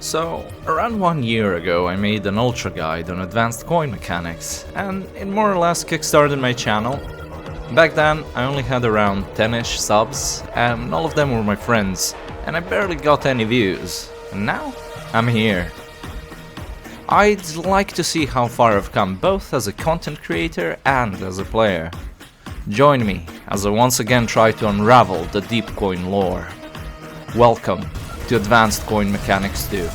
So, around 1 year ago I made an ultra guide on advanced coin mechanics, and it more or less kickstarted my channel. Back then I only had around 10ish subs, and all of them were my friends, and I barely got any views. And now, I'm here. I'd like to see how far I've come both as a content creator and as a player. Join me as I once again try to unravel the deep coin lore. Welcome to Advanced Coin Mechanics 2.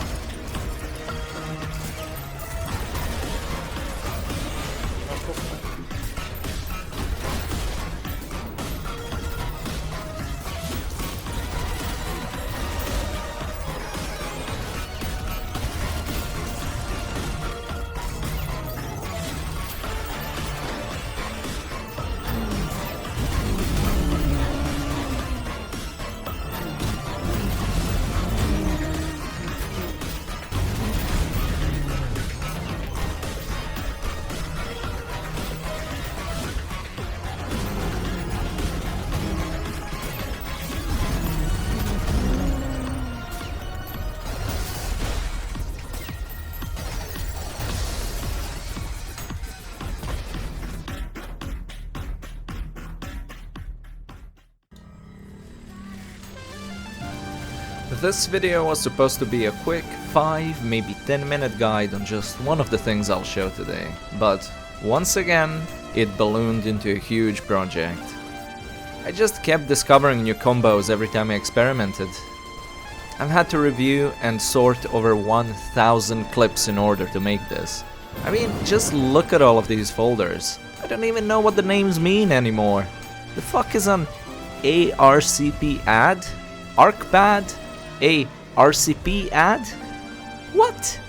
This video was supposed to be a quick 5, maybe 10-minute guide on just one of the things I'll show today, but once again it ballooned into a huge project. I just kept discovering new combos every time I experimented. I've had to review and sort over 1,000 clips in order to make this. I mean, just look at all of these folders. I don't even know what the names mean anymore. The fuck is an ARCP ad? ArcPad? A RCP ad? What?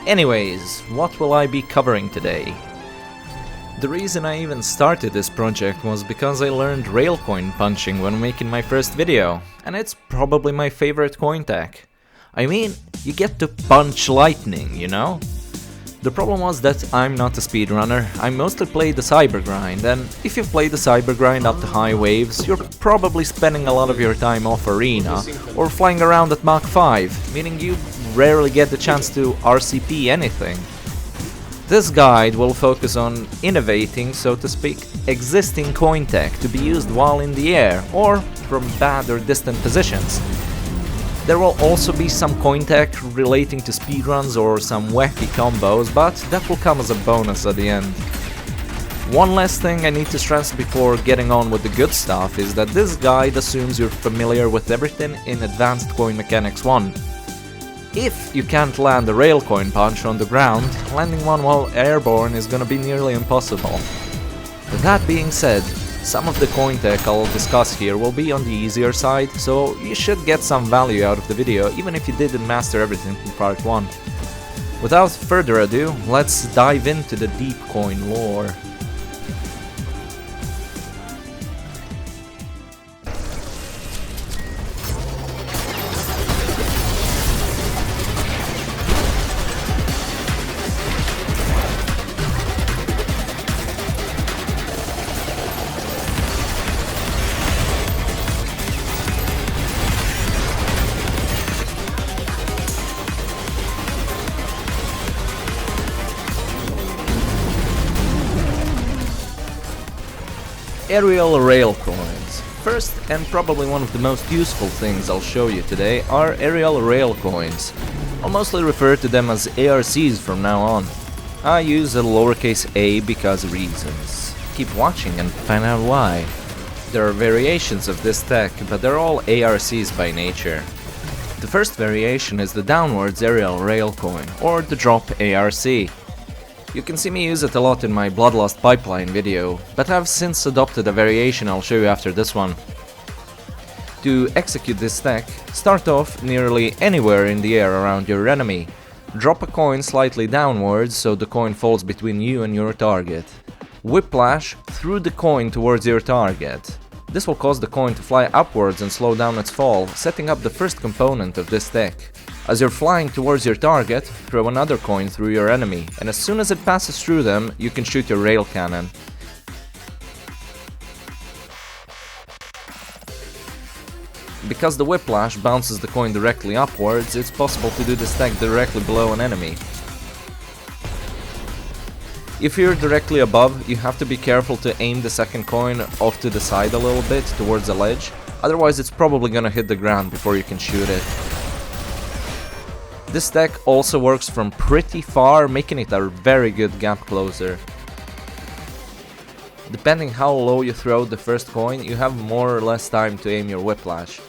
Anyways, what will I be covering today? The reason I even started this project was because I learned Railcoin punching when making my first video, and it's probably my favorite coin tech. I mean, you get to punch lightning, you know? The problem was that I'm not a speedrunner. I mostly play the cyber grind, and if you play the cyber grind up to high waves, you're probably spending a lot of your time off arena or flying around at Mach 5, meaning you rarely get the chance to RCP anything. This guide will focus on innovating, so to speak, existing coin tech to be used while in the air or from bad or distant positions. There will also be some coin tech relating to speedruns or some wacky combos, but that will come as a bonus at the end. One last thing I need to stress before getting on with the good stuff is that this guide assumes you're familiar with everything in Advanced Coin Mechanics 1. If you can't land a Railcoin punch on the ground, landing one while airborne is gonna be nearly impossible. That being said, some of the coin tech I'll discuss here will be on the easier side, so you should get some value out of the video even if you didn't master everything in part 1. Without further ado, let's dive into the deep coin lore. Aerial Railcoins. First, and probably one of the most useful things I'll show you today, are aerial Railcoins. I'll mostly refer to them as ARCs from now on. I use a lowercase a because reasons. Keep watching and find out why. There are variations of this tech, but they're all ARCs by nature. The first variation is the downwards aerial Railcoin, or the drop ARC. You can see me use it a lot in my Bloodlust Pipeline video, but I've since adopted a variation I'll show you after this one. To execute this tech, start off nearly anywhere in the air around your enemy. Drop a coin slightly downwards so the coin falls between you and your target. Whiplash through the coin towards your target. This will cause the coin to fly upwards and slow down its fall, setting up the first component of this tech. As you're flying towards your target, throw another coin through your enemy, and as soon as it passes through them, you can shoot your rail cannon. Because the whiplash bounces the coin directly upwards, it's possible to do the stack directly below an enemy. If you're directly above, you have to be careful to aim the second coin off to the side a little bit, towards a ledge, otherwise it's probably gonna hit the ground before you can shoot it. This stack also works from pretty far, making it a very good gap closer. Depending how low you throw the first coin, you have more or less time to aim your whiplash.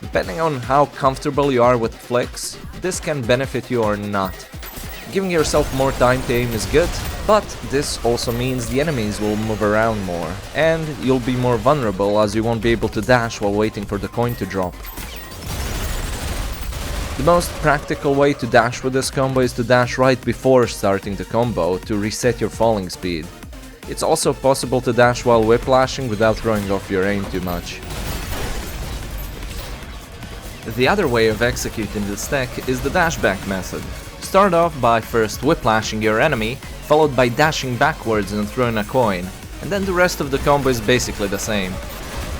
Depending on how comfortable you are with flicks, this can benefit you or not. Giving yourself more time to aim is good, but this also means the enemies will move around more, and you'll be more vulnerable as you won't be able to dash while waiting for the coin to drop. The most practical way to dash with this combo is to dash right before starting the combo to reset your falling speed. It's also possible to dash while whiplashing without throwing off your aim too much. The other way of executing this stack is the dashback method. Start off by first whiplashing your enemy, followed by dashing backwards and throwing a coin, and then the rest of the combo is basically the same.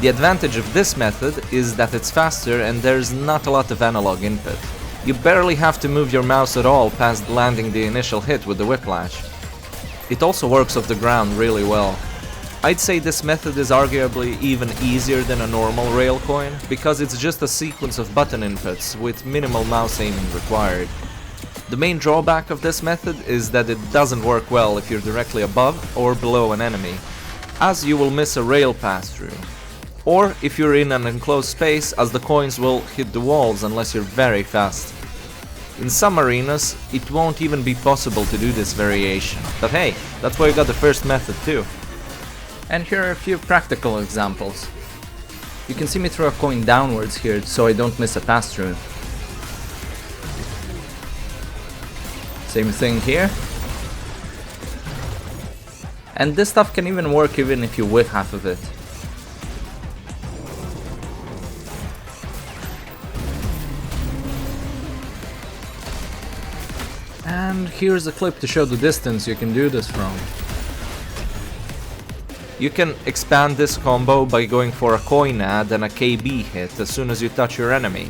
The advantage of this method is that it's faster and there's not a lot of analog input. You barely have to move your mouse at all past landing the initial hit with the whiplash. It also works off the ground really well. I'd say this method is arguably even easier than a normal Railcoin, because it's just a sequence of button inputs with minimal mouse aiming required. The main drawback of this method is that it doesn't work well if you're directly above or below an enemy, as you will miss a rail pass-through. Or if you're in an enclosed space, as the coins will hit the walls unless you're very fast. In some arenas, it won't even be possible to do this variation, but hey, that's why you got the first method too. And here are a few practical examples. You can see me throw a coin downwards here so I don't miss a pass-through. Same thing here. And this stuff can even work even if you whiff half of it. And here's a clip to show the distance you can do this from. You can expand this combo by going for a coin add and a KB hit as soon as you touch your enemy.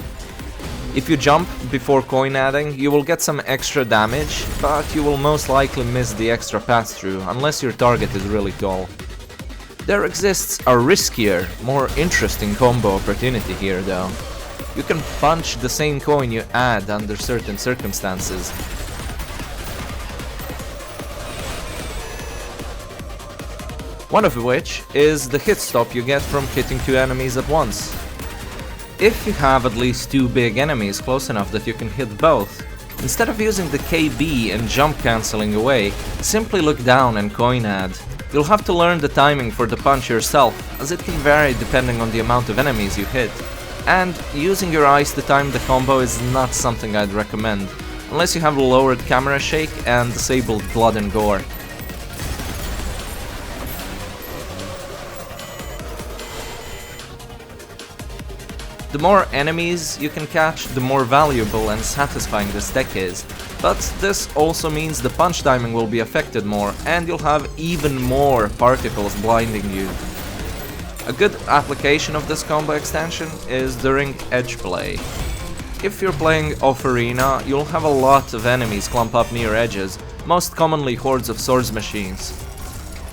If you jump before coin adding, you will get some extra damage, but you will most likely miss the extra pass-through unless your target is really tall. There exists a riskier, more interesting combo opportunity here though. You can punch the same coin you add under certain circumstances. One of which is the hit stop you get from hitting two enemies at once. If you have at least two big enemies close enough that you can hit both, instead of using the KB and jump cancelling away, simply look down and coin add. You'll have to learn the timing for the punch yourself, as it can vary depending on the amount of enemies you hit. And using your eyes to time the combo is not something I'd recommend, unless you have lowered camera shake and disabled blood and gore. The more enemies you can catch, the more valuable and satisfying this deck is, but this also means the punch timing will be affected more, and you'll have even more particles blinding you. A good application of this combo extension is during edge play. If you're playing off arena, you'll have a lot of enemies clump up near edges, most commonly hordes of swords machines.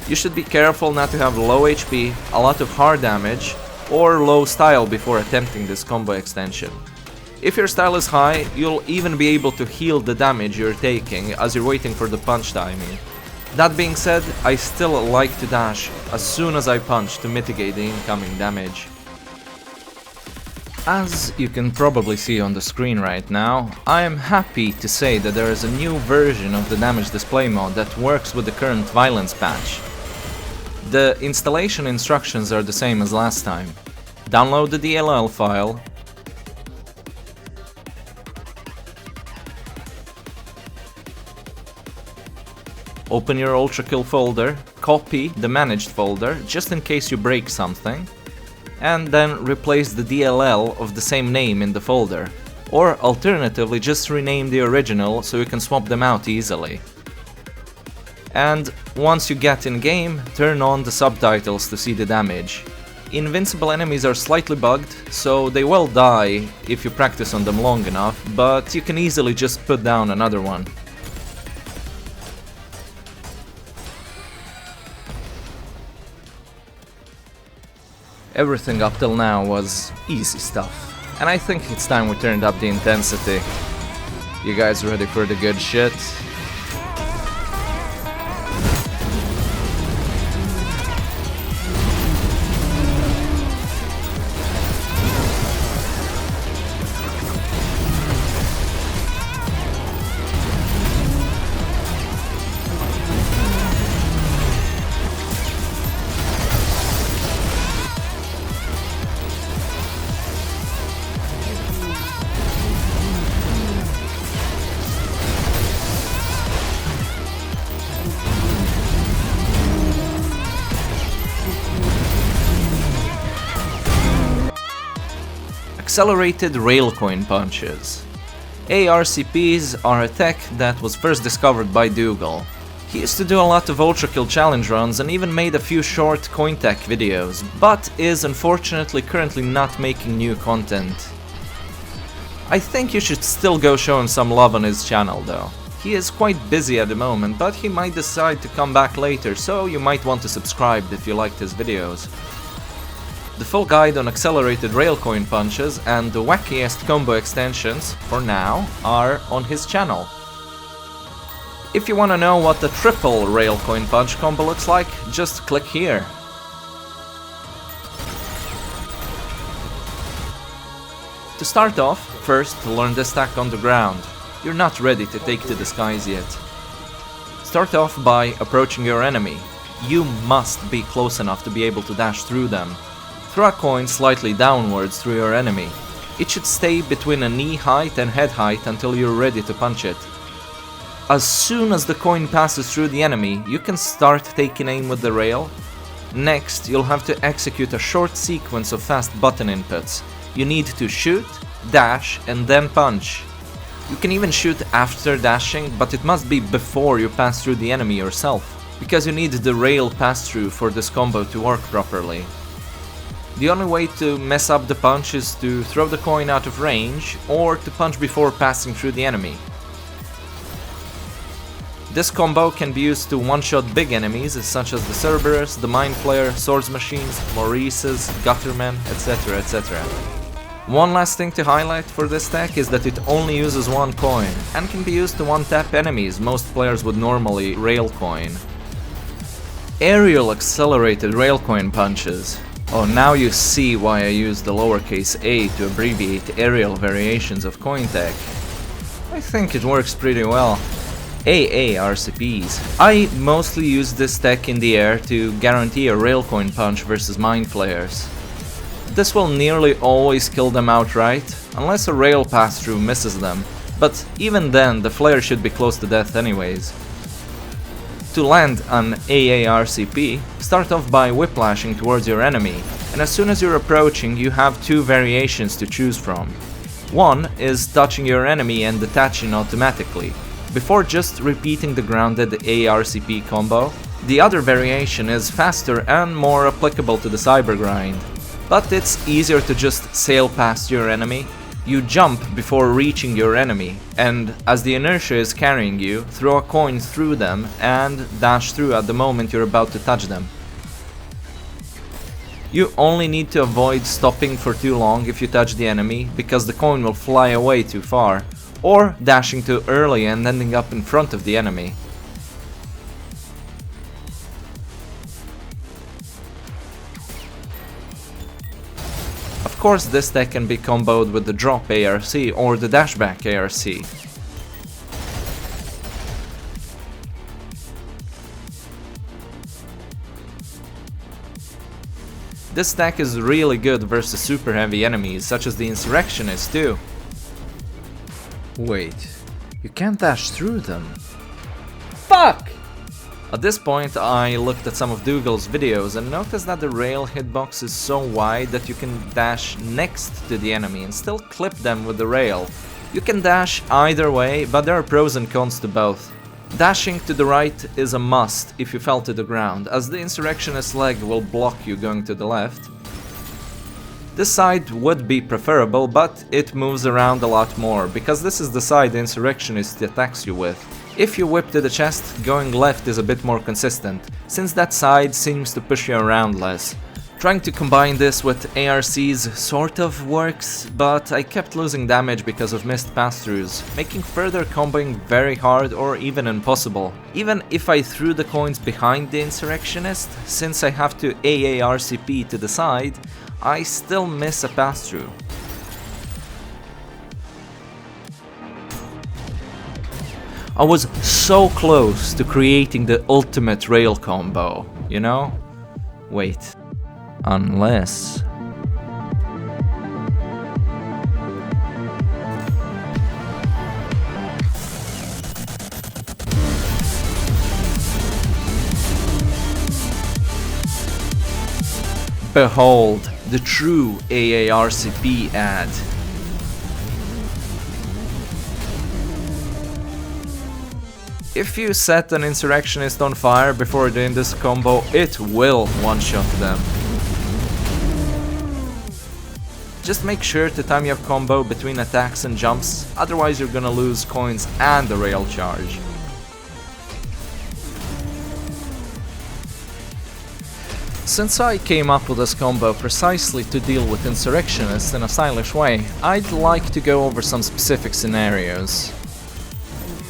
You should be careful not to have low HP, a lot of hard damage, or low style before attempting this combo extension. If your style is high, you'll even be able to heal the damage you're taking as you're waiting for the punch timing. That being said, I still like to dash as soon as I punch to mitigate the incoming damage. As you can probably see on the screen right now, I am happy to say that there is a new version of the damage display mode that works with the current violence patch. The installation instructions are the same as last time. Download the DLL file, open your ULTRAGUIDE folder, copy the managed folder just in case you break something, and then replace the DLL of the same name in the folder, or alternatively just rename the original so you can swap them out easily. And once you get in game, turn on the subtitles to see the damage. Invincible enemies are slightly bugged, so they will die if you practice on them long enough, but you can easily just put down another one. Everything up till now was easy stuff, and I think it's time we turned up the intensity. You guys ready for the good shit? Accelerated Railcoinpunches. ARCPs are a tech that was first discovered by Dougal. He used to do a lot of Ultra Kill challenge runs and even made a few short cointech videos, but is unfortunately currently not making new content. I think you should still go show him some love on his channel though. He is quite busy at the moment, but he might decide to come back later, so you might want to subscribe if you liked his videos. The full guide on accelerated Railcoinpunches and the wackiest combo extensions, for now, are on his channel. If you want to know what the triple Railcoinpunch combo looks like, just click here. To start off, first learn the stack on the ground. You're not ready to take to the skies yet. Start off by approaching your enemy. You must be close enough to be able to dash through them. Throw a coin slightly downwards through your enemy. It should stay between a knee height and head height until you're ready to punch it. As soon as the coin passes through the enemy, you can start taking aim with the rail. Next, you'll have to execute a short sequence of fast button inputs. You need to shoot, dash, and then punch. You can even shoot after dashing, but it must be before you pass through the enemy yourself, because you need the rail pass-through for this combo to work properly. The only way to mess up the punch is to throw the coin out of range, or to punch before passing through the enemy. This combo can be used to one-shot big enemies such as the Cerberus, the Mind Flayer, Swords Machines, Maurices, Guttermen, etc, etc. One last thing to highlight for this tech is that it only uses one coin, and can be used to one-tap enemies most players would normally railcoin. Aerial accelerated Railcoinpunches. Oh, now you see why I use the lowercase a to abbreviate aerial variations of cointech. I think it works pretty well. AARCPs. I mostly use this tech in the air to guarantee a Railcoin punch versus Mind Flayers. This will nearly always kill them outright, unless a rail pass-through misses them, but even then the flare should be close to death anyways. To land an AARCP, start off by whiplashing towards your enemy, and as soon as you're approaching you have two variations to choose from. One is touching your enemy and detaching automatically, before just repeating the grounded ARCP combo. The other variation is faster and more applicable to the cyber grind, but it's easier to just sail past your enemy. You jump before reaching your enemy, and as the inertia is carrying you, throw a coin through them and dash through at the moment you're about to touch them. You only need to avoid stopping for too long if you touch the enemy, because the coin will fly away too far, or dashing too early and ending up in front of the enemy. Of course, this tech can be comboed with the drop ARC or the dashback ARC. This tech is really good versus super heavy enemies, such as the Insurrectionists too. Wait, you can't dash through them? Fuck! At this point I looked at some of Dougal's videos and noticed that the rail hitbox is so wide that you can dash next to the enemy and still clip them with the rail. You can dash either way, but there are pros and cons to both. Dashing to the right is a must if you fell to the ground, as the Insurrectionist's leg will block you going to the left. This side would be preferable, but it moves around a lot more, because this is the side the insurrectionist attacks you with. If you whip to the chest, going left is a bit more consistent, since that side seems to push you around less. Trying to combine this with ARCs sort of works, but I kept losing damage because of missed pass-throughs, making further comboing very hard or even impossible. Even if I threw the coins behind the insurrectionist, since I have to AARCP to the side, I still miss a pass-through. I was so close to creating the ultimate rail combo, you know? Wait. Unless... Behold, the true AARCP ad. If you set an insurrectionist on fire before doing this combo, it will one-shot them. Just make sure to time your combo between attacks and jumps, otherwise you're gonna lose coins and the rail charge. Since I came up with this combo precisely to deal with insurrectionists in a stylish way, I'd like to go over some specific scenarios.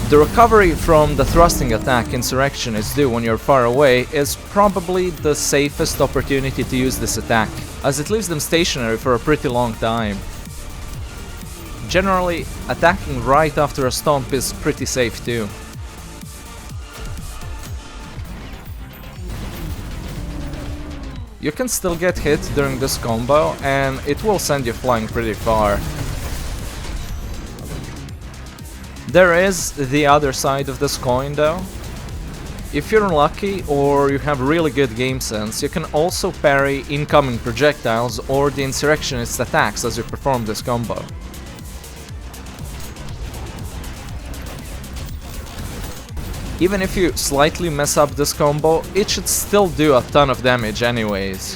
The recovery from the thrusting attack insurrectionists do when you're far away is probably the safest opportunity to use this attack, as it leaves them stationary for a pretty long time. Generally, attacking right after a stomp is pretty safe too. You can still get hit during this combo, and it will send you flying pretty far. There is the other side of this coin though. If you're lucky or you have really good game sense, you can also parry incoming projectiles or the insurrectionist attacks as you perform this combo. Even if you slightly mess up this combo, it should still do a ton of damage anyways.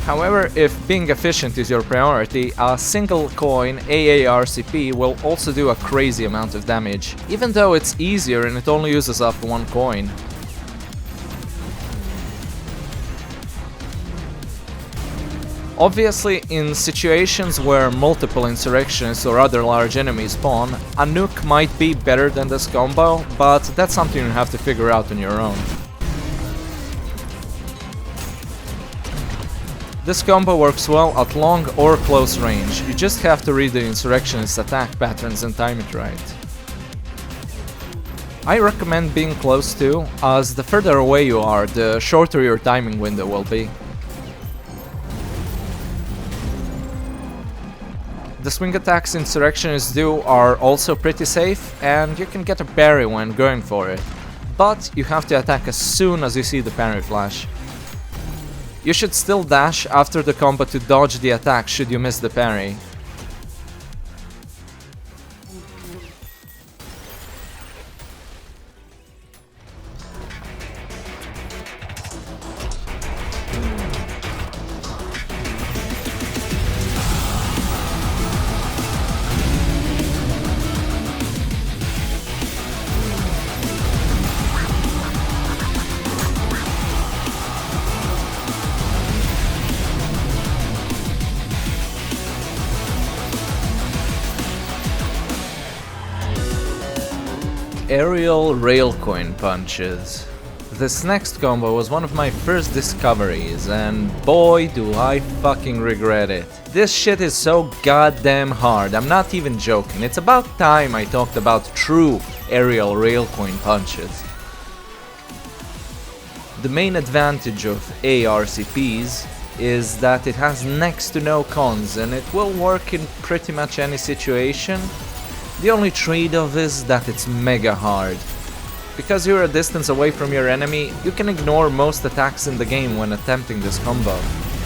However, if being efficient is your priority, a single coin AARCP will also do a crazy amount of damage, even though it's easier and it only uses up one coin. Obviously, in situations where multiple insurrectionists or other large enemies spawn, a nuke might be better than this combo, but that's something you have to figure out on your own. This combo works well at long or close range, you just have to read the insurrectionist's attack patterns and time it right. I recommend being close to, as the further away you are, the shorter your timing window will be. The swing attacks insurrectionists do are also pretty safe, and you can get a parry when going for it, but you have to attack as soon as you see the parry flash. You should still dash after the combo to dodge the attack should you miss the parry. Aerial Railcoinpunches. This next combo was one of my first discoveries, and boy do I fucking regret it. This shit is so goddamn hard, I'm not even joking. It's about time I talked about true aerial Railcoinpunches. The main advantage of ARCPs is that it has next to no cons and it will work in pretty much any situation. The only trade-off is that it's mega hard. Because you're a distance away from your enemy, you can ignore most attacks in the game when attempting this combo.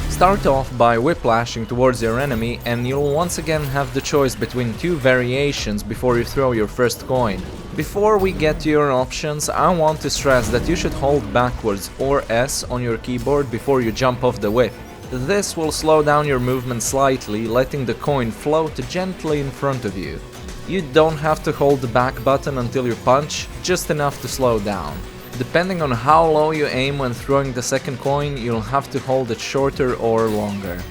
Start off by whiplashing towards your enemy and you'll once again have the choice between two variations before you throw your first coin. Before we get to your options, I want to stress that you should hold backwards or S on your keyboard before you jump off the whip. This will slow down your movement slightly, letting the coin float gently in front of you. You don't have to hold the back button until you punch, just enough to slow down. Depending on how low you aim when throwing the second coin, you'll have to hold it shorter or longer.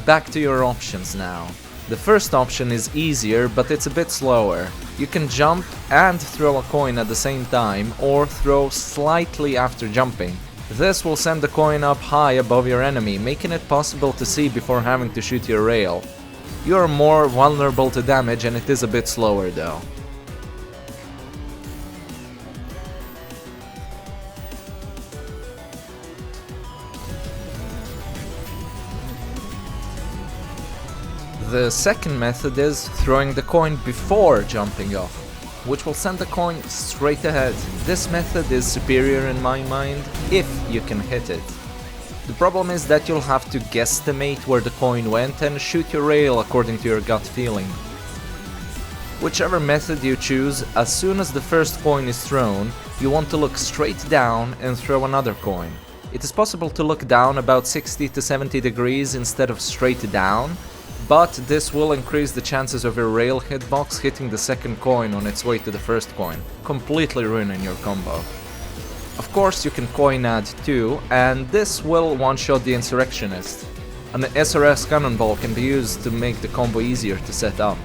Back to your options now. The first option is easier, but it's a bit slower. You can jump and throw a coin at the same time, or throw slightly after jumping. This will send the coin up high above your enemy, making it possible to see before having to shoot your rail. You are more vulnerable to damage, and it is a bit slower though. The second method is throwing the coin before jumping off, which will send the coin straight ahead. This method is superior in my mind, if you can hit it. The problem is that you'll have to guesstimate where the coin went and shoot your rail according to your gut feeling. Whichever method you choose, as soon as the first coin is thrown, you want to look straight down and throw another coin. It is possible to look down about 60 to 70 degrees instead of straight down, but this will increase the chances of your rail hitbox hitting the second coin on its way to the first coin, completely ruining your combo. Of course, you can coin add too, and this will one-shot the insurrectionist. An SRS cannonball can be used to make the combo easier to set up.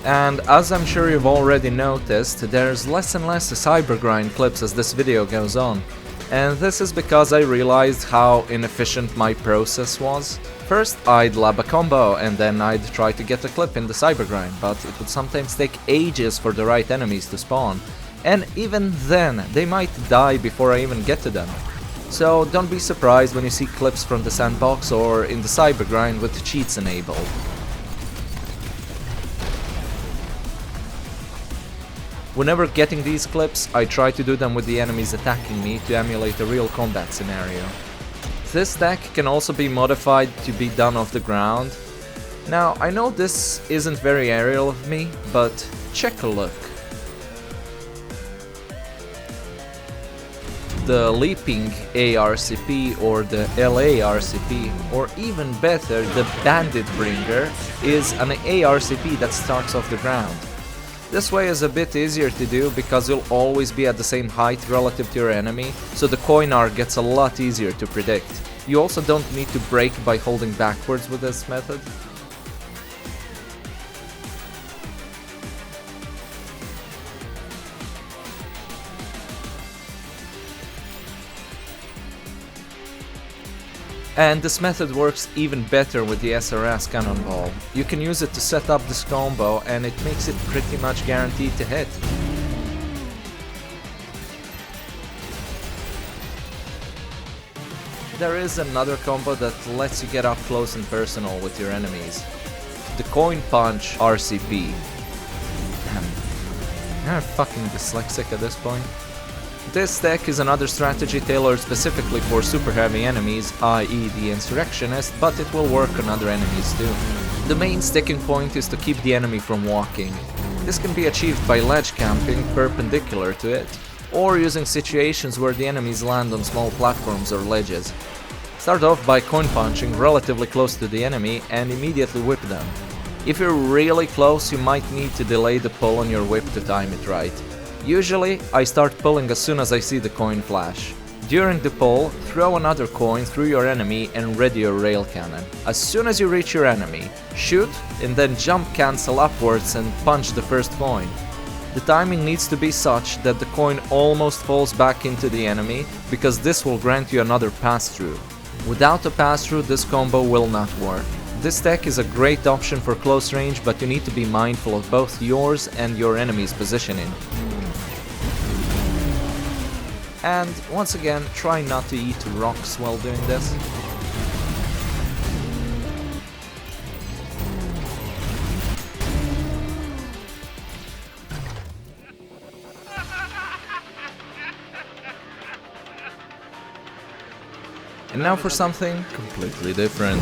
And as I'm sure you've already noticed, there's less and less cybergrind clips as this video goes on. And this is because I realized how inefficient my process was. First I'd lab a combo and then I'd try to get a clip in the cybergrind, but it would sometimes take ages for the right enemies to spawn. And even then, they might die before I even get to them. So don't be surprised when you see clips from the sandbox or in the cybergrind with cheats enabled. Whenever getting these clips, I try to do them with the enemies attacking me to emulate a real combat scenario. This deck can also be modified to be done off the ground. Now, I know this isn't very aerial of me, but check a look. The leaping ARCP or the LARCP, or even better, the Bandit Bringer, is an ARCP that starts off the ground. This way is a bit easier to do because you'll always be at the same height relative to your enemy, so the coin arc gets a lot easier to predict. You also don't need to brake by holding backwards with this method. And this method works even better with the SRS cannonball. You can use it to set up this combo and it makes it pretty much guaranteed to hit. There is another combo that lets you get up close and personal with your enemies. The CoinPunch RCP. Damn, I'm fucking dyslexic at this point. This deck is another strategy tailored specifically for super heavy enemies, i.e. the Insurrectionist, but it will work on other enemies too. The main sticking point is to keep the enemy from walking. This can be achieved by ledge camping perpendicular to it, or using situations where the enemies land on small platforms or ledges. Start off by coin punching relatively close to the enemy and immediately whip them. If you're really close, you might need to delay the pull on your whip to time it right. Usually, I start pulling as soon as I see the coin flash. During the pull, throw another coin through your enemy and ready your rail cannon. As soon as you reach your enemy, shoot and then jump cancel upwards and punch the first coin. The timing needs to be such that the coin almost falls back into the enemy, because this will grant you another pass-through. Without a pass-through, this combo will not work. This deck is a great option for close range, but you need to be mindful of both yours and your enemy's positioning. And once again, try not to eat rocks while doing this. And now for something completely different.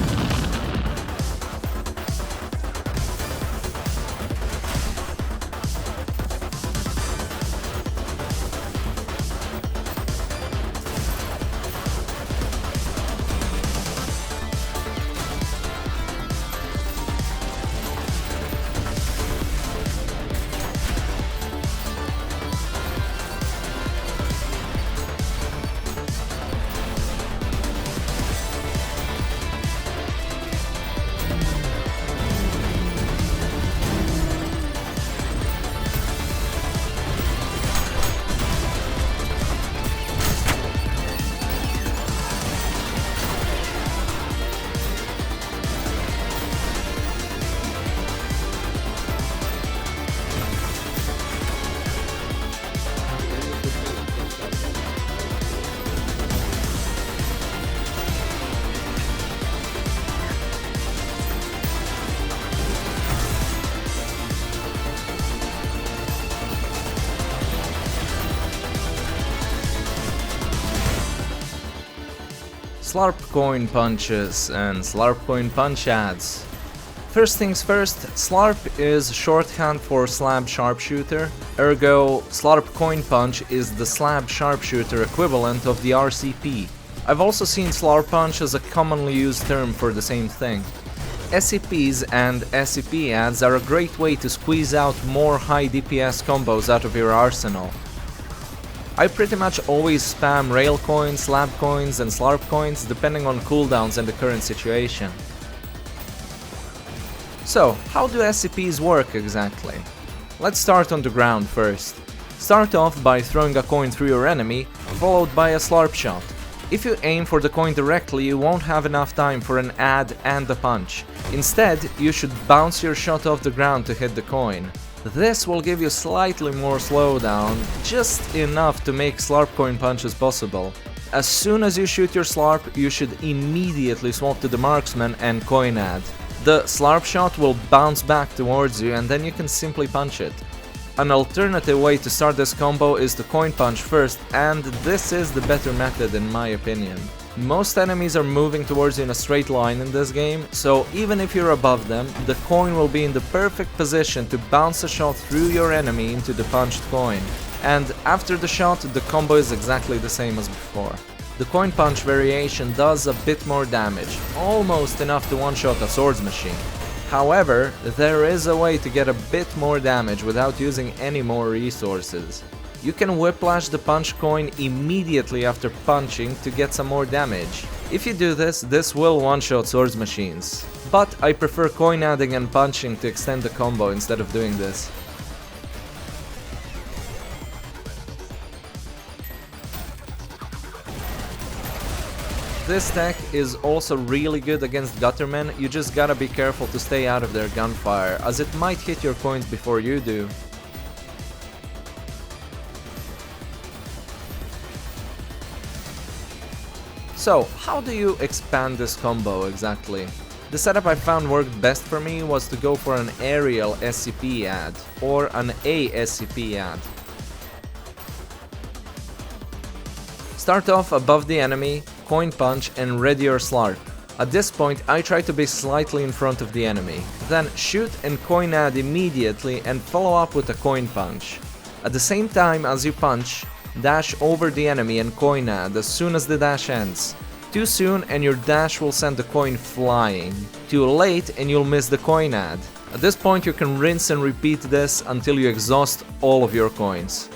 Slarpcoinpunches and Slarpcoinpunch ads. First things first, Slarp is shorthand for slab sharpshooter, ergo Slarpcoinpunch is the slab sharpshooter equivalent of the RCP. I've also seen Slarpunch as a commonly used term for the same thing. SCPs and SCP ads are a great way to squeeze out more high DPS combos out of your arsenal. I pretty much always spam Railcoins, Slabcoins and Slarpcoins depending on cooldowns and the current situation. So, how do SCPs work exactly? Let's start on the ground first. Start off by throwing a coin through your enemy, followed by a Slarp shot. If you aim for the coin directly, you won't have enough time for an ad and a punch. Instead, you should bounce your shot off the ground to hit the coin. This will give you slightly more slowdown, just enough to make Slarpcoinpunches possible. As soon as you shoot your Slarp, you should immediately swap to the marksman and coin ad. The Slarp shot will bounce back towards you and then you can simply punch it. An alternative way to start this combo is to coin punch first, and this is the better method in my opinion. Most enemies are moving towards you in a straight line in this game, so even if you're above them, the coin will be in the perfect position to bounce a shot through your enemy into the punched coin. And after the shot, the combo is exactly the same as before. The coin punch variation does a bit more damage, almost enough to one-shot a swords machine. However, there is a way to get a bit more damage without using any more resources. You can whiplash the punch coin immediately after punching to get some more damage. If you do this, this will one-shot swords machines. But I prefer coin adding and punching to extend the combo instead of doing this. This tech is also really good against guttermen, you just gotta be careful to stay out of their gunfire, as it might hit your coins before you do. So, how do you expand this combo exactly? The setup I found worked best for me was to go for an aerial SCP ad, or an ASCP ad. Start off above the enemy, coin punch and ready your Slarp. At this point I try to be slightly in front of the enemy. Then shoot and coin ad immediately and follow up with a coin punch. At the same time as you punch, dash over the enemy and coin ad as soon as the dash ends. Too soon and your dash will send the coin flying. Too late and you'll miss the coin ad. At this point you can rinse and repeat this until you exhaust all of your coins.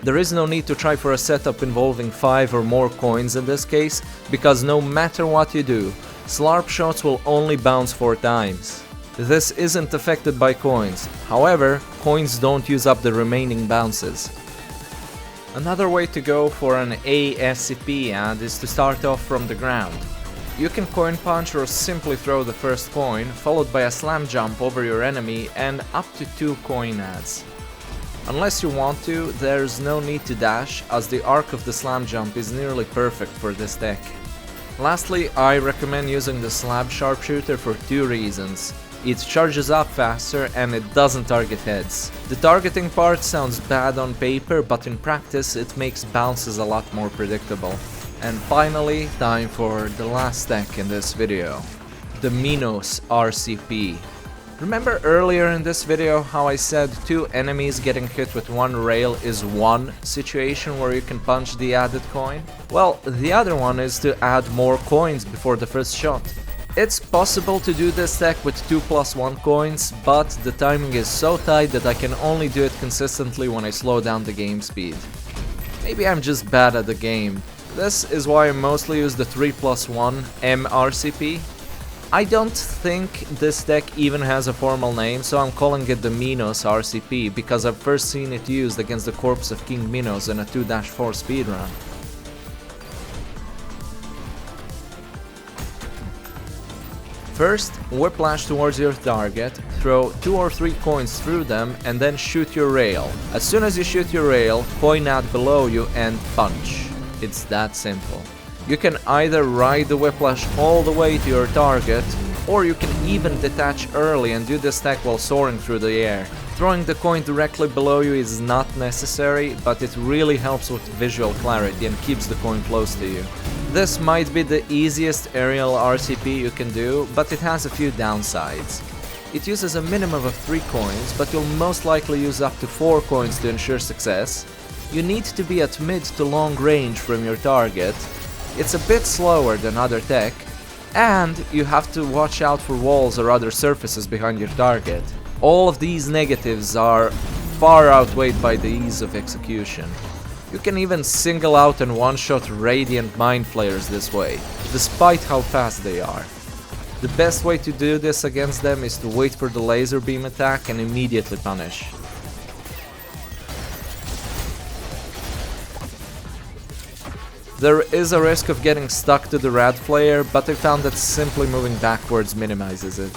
There is no need to try for a setup involving 5 or more coins in this case, because no matter what you do, Slarp shots will only bounce 4 times. This isn't affected by coins, however, coins don't use up the remaining bounces. Another way to go for an ASCP ad is to start off from the ground. You can coin punch or simply throw the first coin, followed by a slam jump over your enemy and up to 2 coin ads. Unless you want to, there's no need to dash, as the arc of the slam jump is nearly perfect for this deck. Lastly, I recommend using the slab sharpshooter for 2 reasons. It charges up faster and it doesn't target heads. The targeting part sounds bad on paper, but in practice it makes bounces a lot more predictable. And finally, time for the last deck in this video, the Minos RCP. Remember earlier in this video how I said 2 enemies getting hit with 1 rail is one situation where you can punch the added coin? Well, the other one is to add more coins before the first shot. It's possible to do this deck with 2+1 coins, but the timing is so tight that I can only do it consistently when I slow down the game speed. Maybe I'm just bad at the game. This is why I mostly use the 3+1 MRCP. I don't think this deck even has a formal name, so I'm calling it the Minos RCP because I've first seen it used against the corpse of King Minos in a 2-4 speedrun. First, whiplash towards your target, throw 2 or 3 coins through them and then shoot your rail. As soon as you shoot your rail, coin add below you and punch. It's that simple. You can either ride the whiplash all the way to your target, or you can even detach early and do this attack while soaring through the air. Throwing the coin directly below you is not necessary, but it really helps with visual clarity and keeps the coin close to you. This might be the easiest aerial RCP you can do, but it has a few downsides. It uses a minimum of 3 coins, but you'll most likely use up to 4 coins to ensure success. You need to be at mid to long range from your target. It's a bit slower than other tech, and you have to watch out for walls or other surfaces behind your target. All of these negatives are far outweighed by the ease of execution. You can even single out and one-shot Radiant Mind Flayers this way, despite how fast they are. The best way to do this against them is to wait for the laser beam attack and immediately punish. There is a risk of getting stuck to the rad player, but I found that simply moving backwards minimizes it.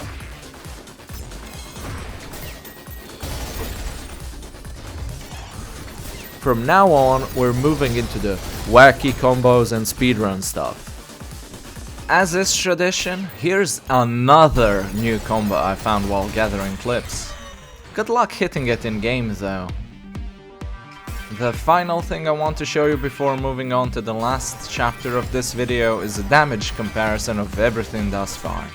From now on, we're moving into the wacky combos and speedrun stuff. As is tradition, here's another new combo I found while gathering clips. Good luck hitting it in game though. The final thing I want to show you before moving on to the last chapter of this video is a damage comparison of everything thus far.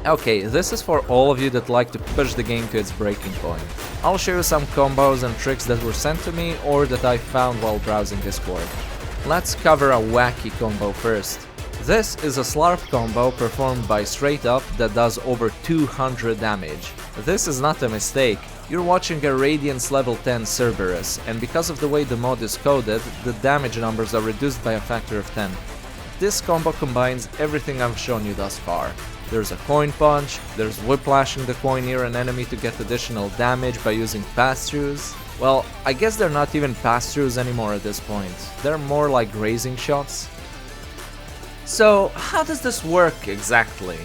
Okay, this is for all of you that like to push the game to its breaking point. I'll show you some combos and tricks that were sent to me or that I found while browsing Discord. Let's cover a wacky combo first. This is a Slarp combo performed by Straight Up that does over 200 damage. This is not a mistake. You're watching a Radiance level 10 Cerberus, and because of the way the mod is coded, the damage numbers are reduced by a factor of 10. This combo combines everything I've shown you thus far. There's a coin punch, there's whiplashing the coin near an enemy to get additional damage by using pass-throughs. Well, I guess they're not even pass-throughs anymore at this point. They're more like grazing shots. So, how does this work exactly?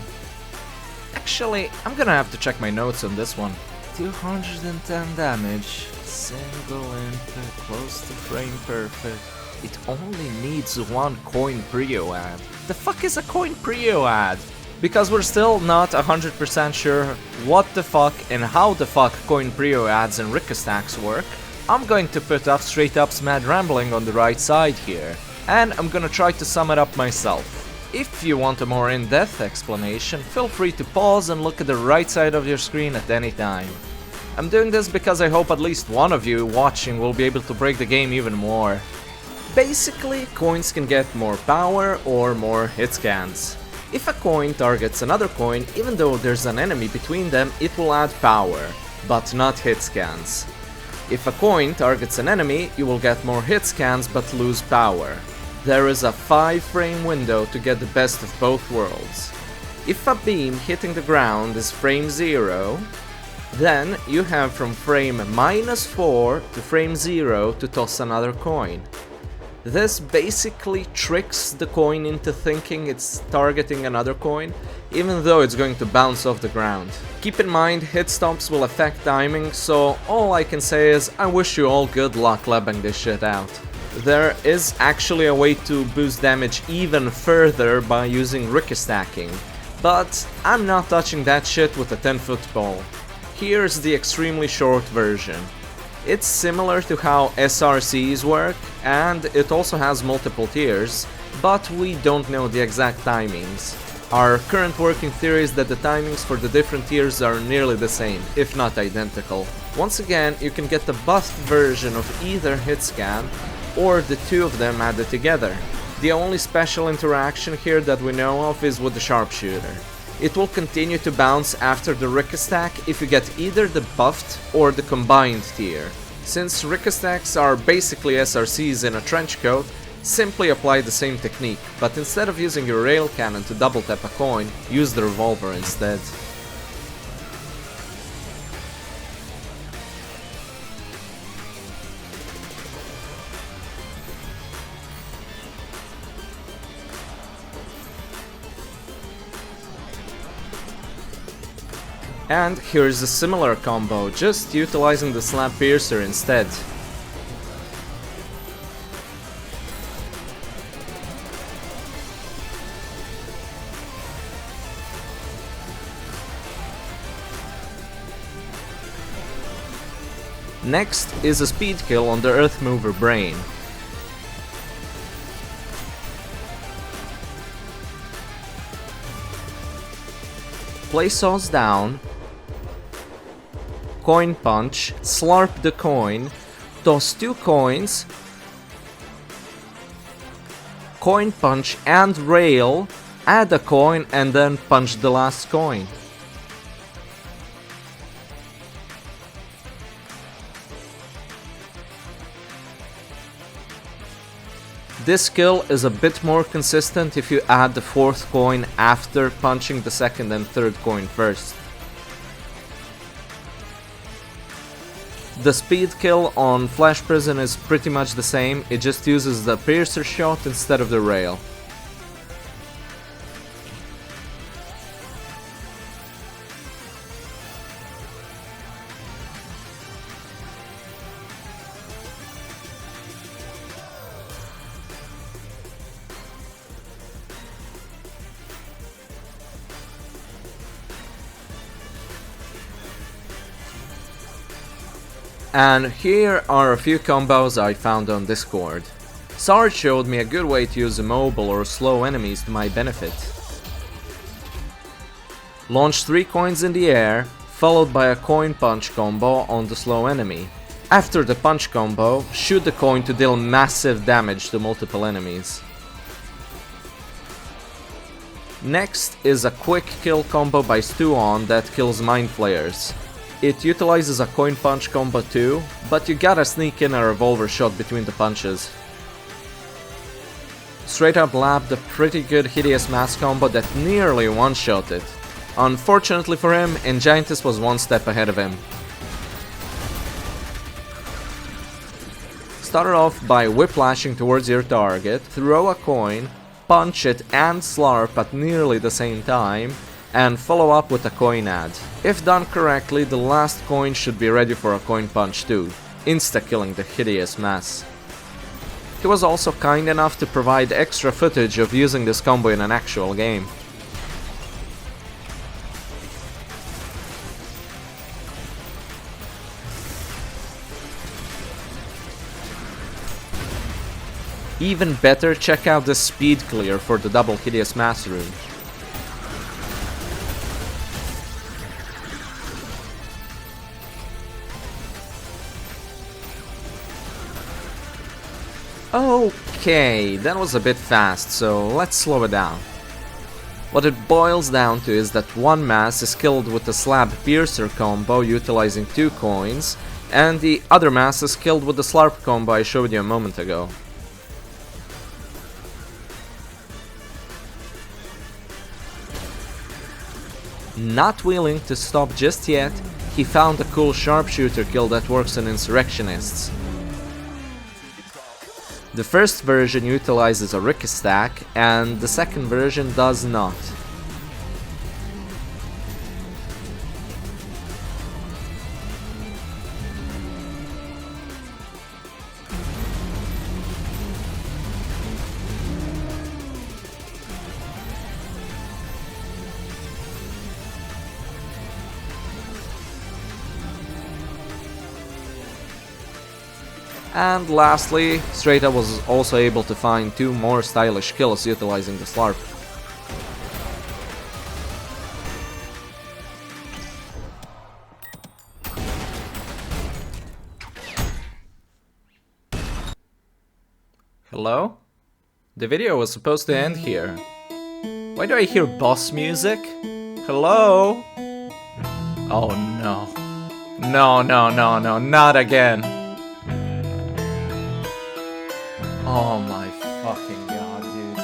Actually, I'm gonna have to check my notes on this one. 210 damage, single input, close to frame perfect. It only needs one coin prio ad. The fuck is a coin prio ad? Because we're still not 100% sure what the fuck and how the fuck coin prio ads and Rickostacks work, I'm going to put up Straight Up's mad rambling on the right side here, and I'm gonna try to sum it up myself. If you want a more in-depth explanation, feel free to pause and look at the right side of your screen at any time. I'm doing this because I hope at least one of you watching will be able to break the game even more. Basically, coins can get more power or more hit scans. If a coin targets another coin, even though there's an enemy between them, it will add power, but not hit scans. If a coin targets an enemy, you will get more hit scans but lose power. There is a 5-frame window to get the best of both worlds. If a beam hitting the ground is frame 0, then you have from frame -4 to frame 0 to toss another coin. This basically tricks the coin into thinking it's targeting another coin, even though it's going to bounce off the ground. Keep in mind, hit stops will affect timing, so all I can say is I wish you all good luck labbing this shit out. There is actually a way to boost damage even further by using Rickostacking, but I'm not touching that shit with a 10-foot pole. Here's the extremely short version. It's similar to how SRCs work, and it also has multiple tiers, but we don't know the exact timings. Our current working theory is that the timings for the different tiers are nearly the same, if not identical. Once again, you can get the buffed version of either hit scan, or the two of them added together. The only special interaction here that we know of is with the sharpshooter. It will continue to bounce after the Rickostack if you get either the buffed or the combined tier. Since Rickostacks are basically SRCs in a trench coat, simply apply the same technique, but instead of using your rail cannon to double tap a coin, use the revolver instead. And here's a similar combo, just utilizing the Slap Piercer instead. Next is a speed kill on the Earth Mover Brain. Place saws down, coin punch, slarp the coin, toss 2 coins, coin punch and rail, add a coin and then punch the last coin. This skill is a bit more consistent if you add the 4th coin after punching the 2nd and 3rd coin first. The speed kill on Flash Prison is pretty much the same, it just uses the piercer shot instead of the rail. And here are a few combos I found on Discord. Sarge showed me a good way to use immobile or slow enemies to my benefit. Launch 3 coins in the air, followed by a coin punch combo on the slow enemy. After the punch combo, shoot the coin to deal massive damage to multiple enemies. Next is a quick kill combo by Stew On that kills Mind Flayers. It utilizes a coin punch combo too, but you gotta sneak in a revolver shot between the punches. Straight Up labbed a pretty good Hideous Mass combo that nearly one-shot it. Unfortunately for him, Enchantis was one step ahead of him. Start off by whiplashing towards your target, throw a coin, punch it and Slarp at nearly the same time, and follow up with a coin ad. If done correctly, the last coin should be ready for a coin punch too, insta-killing the Hideous Mass. He was also kind enough to provide extra footage of using this combo in an actual game. Even better, check out the speed clear for the double Hideous Mass rune. Okay, that was a bit fast, so let's slow it down. What it boils down to is that one mass is killed with the Slab Piercer combo utilizing 2 coins, and the other mass is killed with the Slarp combo I showed you a moment ago. Not willing to stop just yet, he found a cool sharpshooter kill that works on insurrectionists. The first version utilizes a Ricky stack, and the second version does not. And lastly, Straight Up was also able to find 2 more stylish kills utilizing the Slarp. Hello? The video was supposed to end here. Why do I hear boss music? Hello? Oh no. No, no, no, no, not again. Oh my fucking god, dude.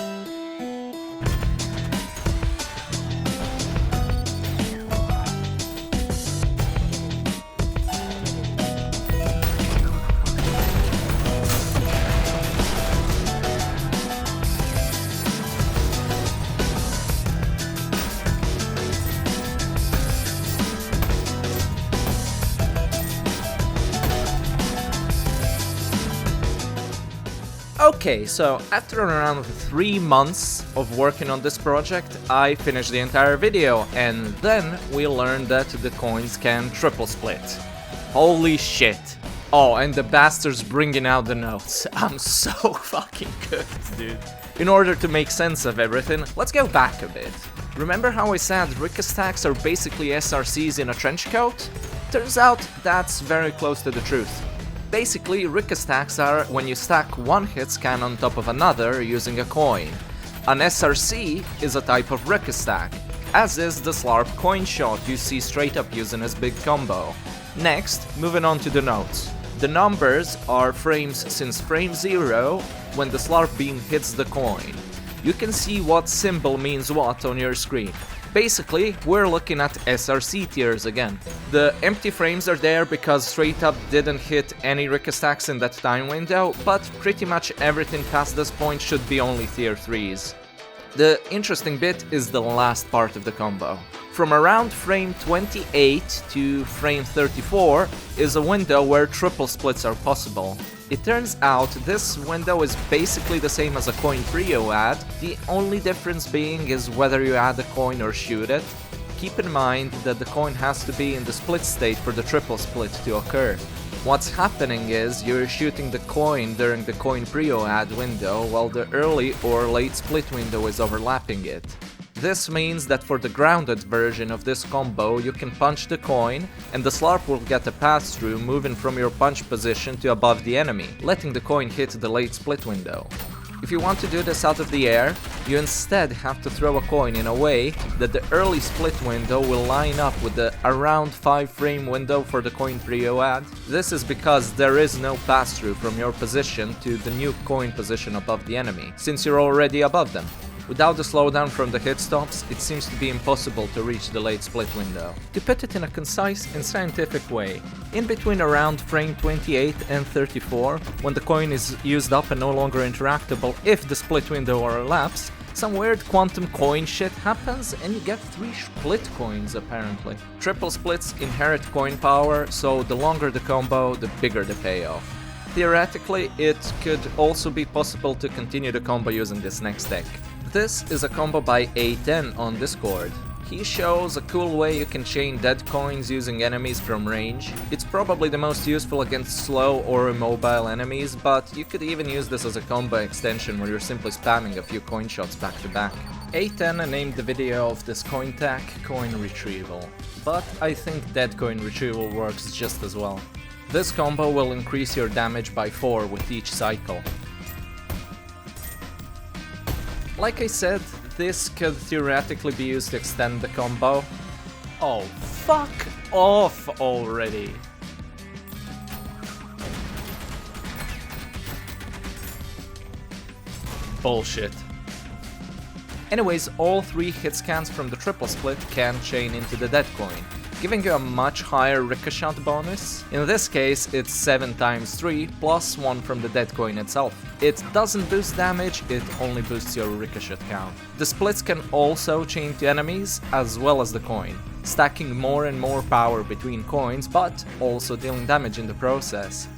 Okay, so after around 3 months of working on this project, I finished the entire video, and then we learned that the coins can triple split. Holy shit. Oh, and the bastard's bringing out the notes. I'm so fucking cooked, dude. In order to make sense of everything, let's go back a bit. Remember how I said Ricky stacks are basically SRCs in a trench coat? Turns out that's very close to the truth. Basically, Ricky stacks are when you stack one hit scan on top of another using a coin. An SRC is a type of Ricky stack, as is the Slarp coin shot you see Straight Up using his big combo. Next, moving on to the notes. The numbers are frames since frame 0 when the Slarp beam hits the coin. You can see what symbol means what on your screen. Basically, we're looking at SRC tiers again. The empty frames are there because Straight Up didn't hit any Ricky stacks in that time window, but pretty much everything past this point should be only tier 3s. The interesting bit is the last part of the combo. From around frame 28 to frame 34 is a window where triple splits are possible. It turns out this window is basically the same as a coin prio ad, the only difference being is whether you add a coin or shoot it. Keep in mind that the coin has to be in the split state for the triple split to occur. What's happening is you're shooting the coin during the coin prio ad window while the early or late split window is overlapping it. This means that for the grounded version of this combo, you can punch the coin, and the Slarp will get a pass-through moving from your punch position to above the enemy, letting the coin hit the late split window. If you want to do this out of the air, you instead have to throw a coin in a way that the early split window will line up with the around 5 frame window for the coin prio ad. This is because there is no pass-through from your position to the new coin position above the enemy, since you're already above them. Without the slowdown from the hit stops, it seems to be impossible to reach the late split window. To put it in a concise and scientific way, in between around frame 28 and 34, when the coin is used up and no longer interactable if the split window elapsed, some weird quantum coin shit happens and you get 3 split coins apparently. Triple splits inherit coin power, so the longer the combo, the bigger the payoff. Theoretically, it could also be possible to continue the combo using this next deck. This is a combo by A10 on Discord. He shows a cool way you can chain dead coins using enemies from range. It's probably the most useful against slow or immobile enemies, but you could even use this as a combo extension where you're simply spamming a few coin shots back to back. A10 named the video of this coin tech Coin Retrieval, but I think dead coin retrieval works just as well. This combo will increase your damage by 4 with each cycle. Like I said, this could theoretically be used to extend the combo. Oh, fuck off already! Bullshit. Anyways, all 3 hit scans from the triple split can chain into the dead coin, giving you a much higher ricochet bonus. In this case, it's 7 times 3 plus 1 from the dead coin itself. It doesn't boost damage, it only boosts your ricochet count. The splits can also chain to enemies as well as the coin, stacking more and more power between coins, but also dealing damage in the process.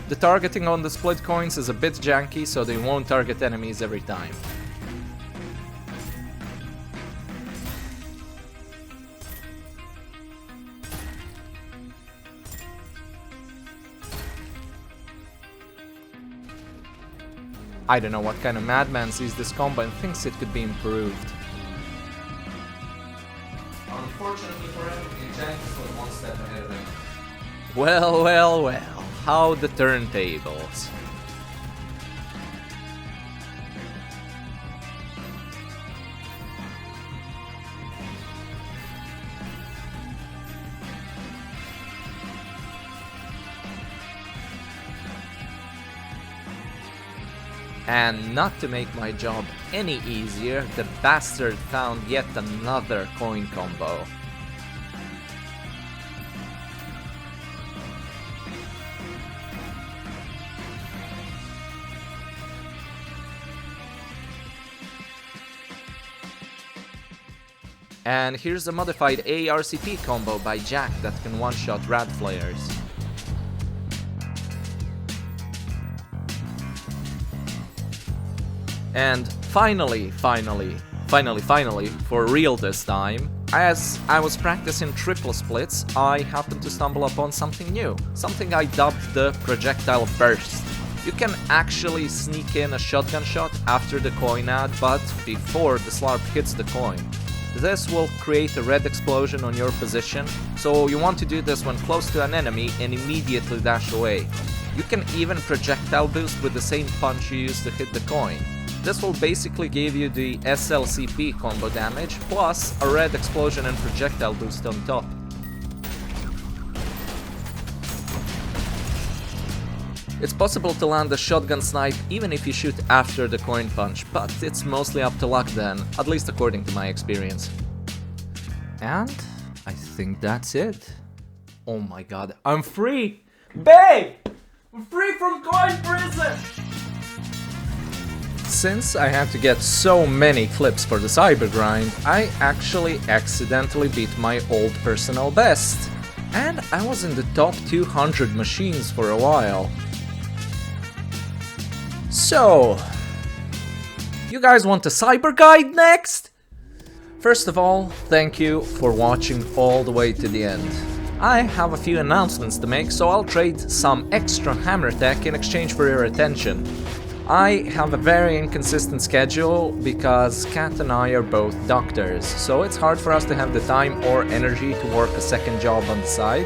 The targeting on the split coins is a bit janky, so they won't target enemies every time. I don't know what kind of madman sees this combo and thinks it could be improved. Unfortunately for him, Jankis was one step ahead of him. Well, well, well, how the turntables. And not to make my job any easier, the bastard found yet another coin combo. And here's a modified ARCP combo by Jack that can one-shot rad flares. And finally, for real this time, as I was practicing triple splits, I happened to stumble upon something new, something I dubbed the projectile burst. You can actually sneak in a shotgun shot after the coin ad, but before the Slarp hits the coin. This will create a red explosion on your position, so you want to do this when close to an enemy and immediately dash away. You can even projectile boost with the same punch you used to hit the coin. This will basically give you the SLCP combo damage, plus a red explosion and projectile boost on top. It's possible to land a shotgun snipe even if you shoot after the coin punch, but it's mostly up to luck then, at least according to my experience. And I think that's it. Oh my god, I'm free! Babe! I'm free from coin prison! Since I had to get so many clips for the cyber grind, I actually accidentally beat my old personal best. And I was in the top 200 machines for a while. So, you guys want a cyber guide next? First of all, thank you for watching all the way to the end. I have a few announcements to make, so I'll trade some extra hammer tech in exchange for your attention. I have a very inconsistent schedule because Kat and I are both doctors, so it's hard for us to have the time or energy to work a second job on the side.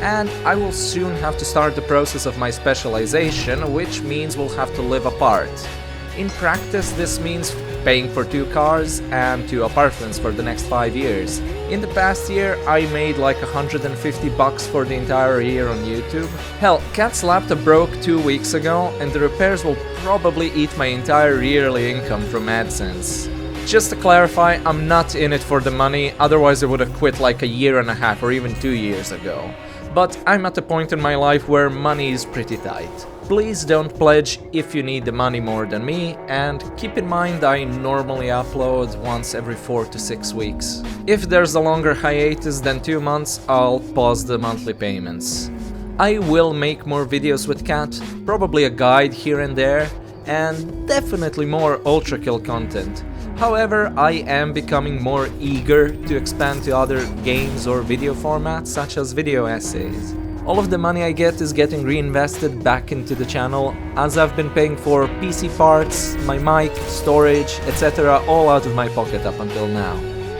And I will soon have to start the process of my specialization, which means we'll have to live apart. In practice, this means paying for 2 cars and 2 apartments for the next 5 years. In the past year, I made like $150 for the entire year on YouTube. Hell, Kat's laptop broke 2 weeks ago, and the repairs will probably eat my entire yearly income from AdSense. Just to clarify, I'm not in it for the money, otherwise I would have quit like a year and a half or even 2 years ago. But I'm at a point in my life where money is pretty tight. Please don't pledge if you need the money more than me, and keep in mind I normally upload once every 4 to 6 weeks. If there's a longer hiatus than 2 months, I'll pause the monthly payments. I will make more videos with Kat, probably a guide here and there, and definitely more Ultra Kill content. However, I am becoming more eager to expand to other games or video formats such as video essays. All of the money I get is getting reinvested back into the channel, as I've been paying for PC parts, my mic, storage, etc. all out of my pocket up until now.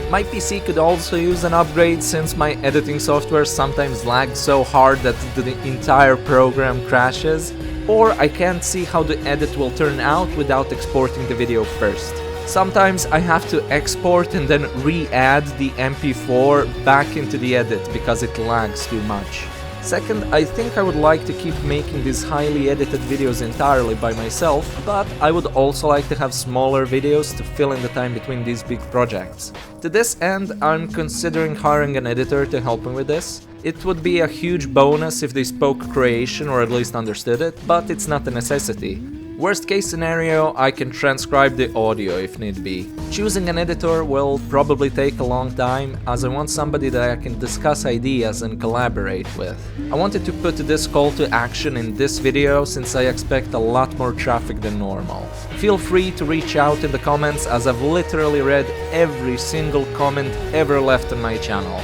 My PC could also use an upgrade since my editing software sometimes lags so hard that the entire program crashes, or I can't see how the edit will turn out without exporting the video first. Sometimes I have to export and then re-add the MP4 back into the edit because it lags too much. Second, I think I would like to keep making these highly edited videos entirely by myself, but I would also like to have smaller videos to fill in the time between these big projects. To this end, I'm considering hiring an editor to help me with this. It would be a huge bonus if they spoke Croatian or at least understood it, but it's not a necessity. Worst case scenario, I can transcribe the audio if need be. Choosing an editor will probably take a long time, as I want somebody that I can discuss ideas and collaborate with. I wanted to put this call to action in this video since I expect a lot more traffic than normal. Feel free to reach out in the comments, as I've literally read every single comment ever left on my channel.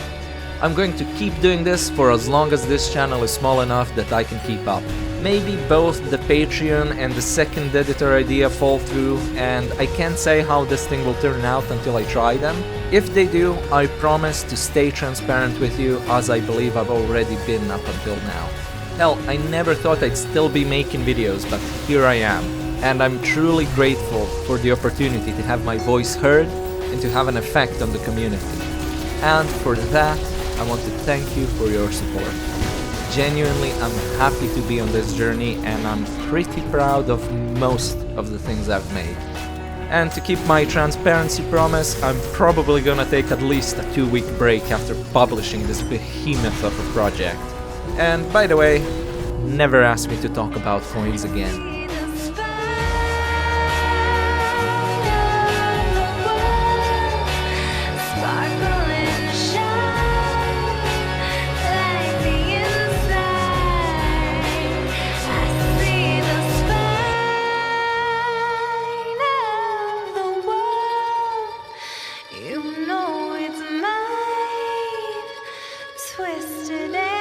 I'm going to keep doing this for as long as this channel is small enough that I can keep up. Maybe both the Patreon and the second editor idea fall through, and I can't say how this thing will turn out until I try them. If they do, I promise to stay transparent with you, as I believe I've already been up until now. Hell, I never thought I'd still be making videos, but here I am. And I'm truly grateful for the opportunity to have my voice heard and to have an effect on the community. And for that, I want to thank you for your support. Genuinely, I'm happy to be on this journey, and I'm pretty proud of most of the things I've made. And to keep my transparency promise, I'm probably gonna take at least a 2-week break after publishing this behemoth of a project. And by the way, never ask me to talk about coins again. You know it's mine, twisted.